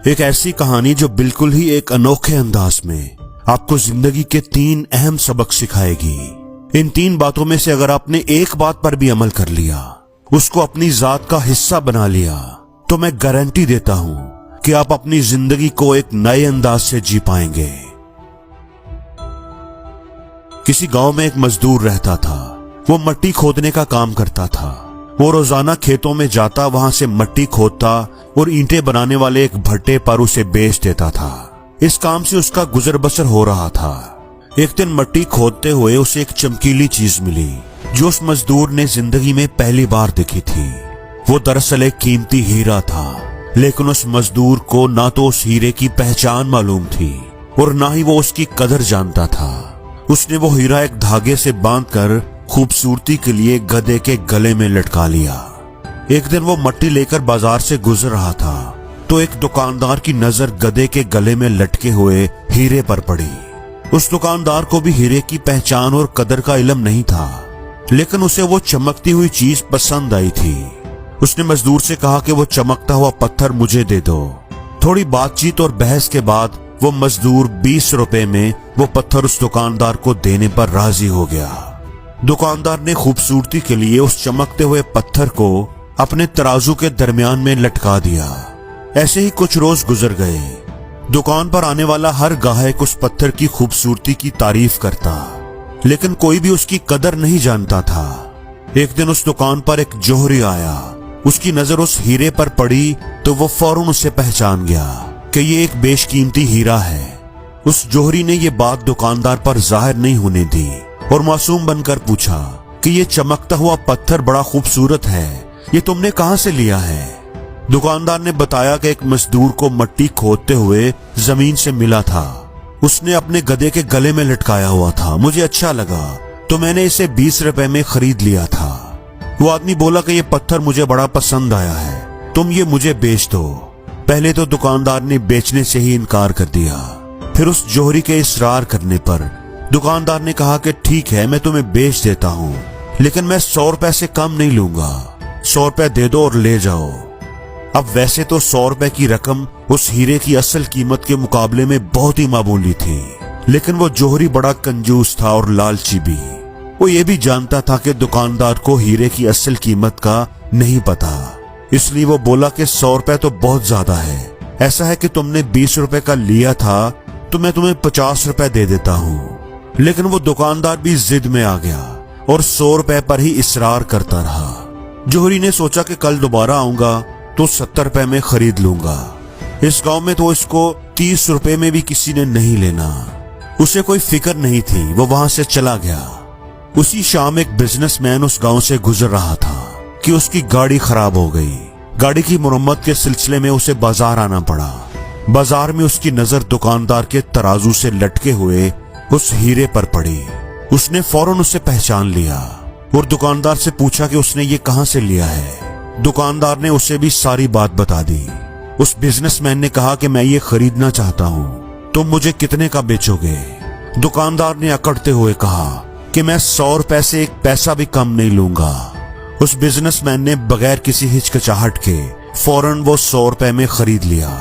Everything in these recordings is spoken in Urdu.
ایک ایسی کہانی جو بالکل ہی ایک انوکھے انداز میں آپ کو زندگی کے 3 اہم سبق سکھائے گی۔ ان 3 باتوں میں سے اگر آپ نے ایک بات پر بھی عمل کر لیا، اس کو اپنی ذات کا حصہ بنا لیا، تو میں گارنٹی دیتا ہوں کہ آپ اپنی زندگی کو ایک نئے انداز سے جی پائیں گے۔ کسی گاؤں میں ایک مزدور رہتا تھا۔ وہ مٹی کھودنے کا کام کرتا تھا۔ وہ روزانہ کھیتوں میں جاتا، وہاں سے مٹی کھودتا اور اینٹیں بنانے والے ایک بھٹے پر اسے بیچ دیتا تھا۔ اس کام سے اس کا گزر بسر ہو رہا تھا۔ ایک دن مٹی کھودتے ہوئے اسے ایک چمکیلی چیز ملی جو اس مزدور نے زندگی میں پہلی بار دیکھی تھی۔ وہ دراصل ایک قیمتی ہیرا تھا، لیکن اس مزدور کو نہ تو اس ہیرے کی پہچان معلوم تھی اور نہ ہی وہ اس کی قدر جانتا تھا۔ اس نے وہ ہیرا ایک دھاگے سے باندھ کر خوبصورتی کے لیے گدھے کے گلے میں لٹکا لیا۔ ایک دن وہ مٹی لے کر بازار سے گزر رہا تھا تو ایک دکاندار کی نظر گدھے کے گلے میں لٹکے ہوئے ہیرے پر پڑی۔ اس دکاندار کو بھی ہیرے کی پہچان اور قدر کا علم نہیں تھا، لیکن اسے وہ چمکتی ہوئی چیز پسند آئی تھی۔ اس نے مزدور سے کہا کہ وہ چمکتا ہوا پتھر مجھے دے دو۔ تھوڑی بات چیت اور بحث کے بعد وہ مزدور 20 روپے میں وہ پتھر اس دکاندار کو دینے پر راضی ہو گیا۔ دکاندار نے خوبصورتی کے لیے اس چمکتے ہوئے پتھر کو اپنے ترازو کے درمیان میں لٹکا دیا۔ ایسے ہی کچھ روز گزر گئے۔ دکان پر آنے والا ہر گاہک اس پتھر کی خوبصورتی کی تعریف کرتا، لیکن کوئی بھی اس کی قدر نہیں جانتا تھا۔ ایک دن اس دکان پر ایک جوہری آیا۔ اس کی نظر اس ہیرے پر پڑی تو وہ فوراً اسے پہچان گیا کہ یہ ایک بیش قیمتی ہیرا ہے۔ اس جوہری نے یہ بات دکاندار پر ظاہر نہیں ہونے دی اور معصوم بن کر پوچھا کہ یہ چمکتا ہوا پتھر بڑا خوبصورت ہے، یہ تم نے کہاں سے لیا ہے؟ دکاندار نے بتایا کہ ایک مزدور کو مٹی کھودتے ہوئے زمین سے ملا تھا۔ اس نے اپنے گدھے کے گلے میں لٹکایا ہوا تھا، مجھے اچھا لگا تو میں نے اسے 20 روپے میں خرید لیا تھا۔ وہ آدمی بولا کہ یہ پتھر مجھے بڑا پسند آیا ہے، تم یہ مجھے بیچ دو۔ پہلے تو دکاندار نے بیچنے سے ہی انکار کر دیا، پھر اس جوہری کے اصرار کرنے پر دکاندار نے کہا کہ ٹھیک ہے میں تمہیں بیچ دیتا ہوں، لیکن میں 100 روپے سے کم نہیں لوں گا، 100 روپے دے دو اور لے جاؤ۔ اب ویسے تو 100 روپے کی رقم اس ہیرے کی اصل قیمت کے مقابلے میں بہت ہی معمولی تھی، لیکن وہ جوہری بڑا کنجوس تھا اور لالچی بھی۔ وہ یہ بھی جانتا تھا کہ دکاندار کو ہیرے کی اصل قیمت کا نہیں پتا، اس لیے وہ بولا کہ 100 روپے تو بہت زیادہ ہے، ایسا ہے کہ تم نے 20 روپے کا لیا تھا تو میں تمہیں 50 روپے دے دیتا ہوں۔ لیکن وہ دکاندار بھی ضد میں آ گیا اور 100 روپے پر ہی اصرار کرتا رہا۔ جوہری نے سوچا کہ کل دوبارہ آؤں گا تو 70 روپے میں خرید لوں گا۔ اس گاؤں میں تو اس کو 30 روپے میں بھی کسی نے نہیں لینا۔ اسے کوئی فکر نہیں تھی، وہ وہاں سے چلا گیا۔ اسی شام ایک بزنس مین اس گاؤں سے گزر رہا تھا کہ اس کی گاڑی خراب ہو گئی۔ گاڑی کی مرمت کے سلسلے میں اسے بازار آنا پڑا۔ بازار میں اس کی نظر دکاندار کے ترازو سے لٹکے ہوئے اس ہیرے پر پڑی۔ اس نے فوراً اسے پہچان لیا اور دکاندار سے پوچھا کہ اس نے یہ کہاں سے لیا ہے۔ دکاندار نے اسے بھی ساری بات بتا دی۔ اس بزنس مین نے کہا کہ میں یہ خریدنا چاہتا ہوں، تم مجھے کتنے کا بیچو گے؟ دکاندار نے اکڑتے ہوئے کہا کہ میں 100 روپے سے ایک پیسہ بھی کم نہیں لوں گا۔ اس بزنس مین نے بغیر کسی ہچکچاہٹ کے فوراً وہ 100 روپے میں خرید لیا۔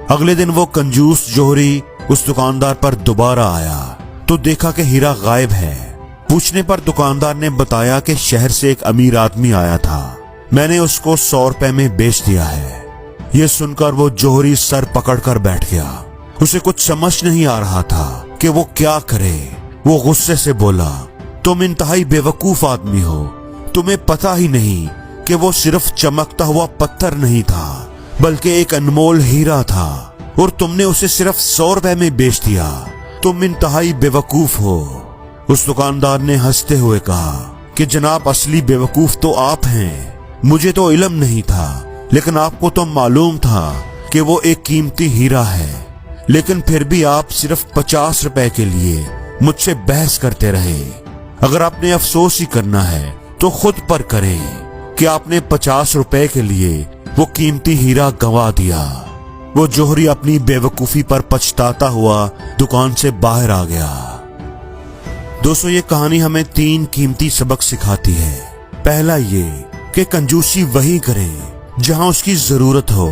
اگلے دن وہ کنجوس جوہری اس دکاندار پر دوبارہ آیا تو دیکھا کہ ہیرا غائب ہے۔ پوچھنے پر دکاندار نے بتایا کہ شہر سے ایک امیر آدمی آیا تھا، میں نے اس کو 100 روپے میں بیچ دیا ہے۔ یہ سن کر وہ جوہری سر پکڑ کر بیٹھ گیا۔ اسے کچھ سمجھ نہیں آ رہا تھا کہ وہ کیا کرے۔ وہ غصے سے بولا، تم انتہائی بے وقوف آدمی ہو، تمہیں پتہ ہی نہیں کہ وہ صرف چمکتا ہوا پتھر نہیں تھا بلکہ ایک انمول ہیرا تھا، اور تم نے اسے صرف 100 روپے میں بیچ دیا، تم انتہائی بے وقوف ہو۔ اس دکاندار نے ہنستے ہوئے کہا کہ جناب اصلی بے وقوف تو آپ ہیں، مجھے تو علم نہیں تھا، لیکن آپ کو تو معلوم تھا کہ وہ ایک قیمتی ہیرا ہے، لیکن پھر بھی آپ صرف 50 روپے کے لیے مجھ سے بحث کرتے رہے۔ اگر آپ نے افسوس ہی کرنا ہے تو خود پر کریں کہ آپ نے 50 روپے کے لیے وہ قیمتی ہیرا گنوا دیا۔ وہ جوہری اپنی بے وقوفی پر پچھتاتا ہوا دکان سے باہر آ گیا۔ دوستو، یہ کہانی ہمیں 3 قیمتی سبق سکھاتی ہے۔ پہلا یہ کہ کنجوسی وہی کریں جہاں اس کی ضرورت ہو۔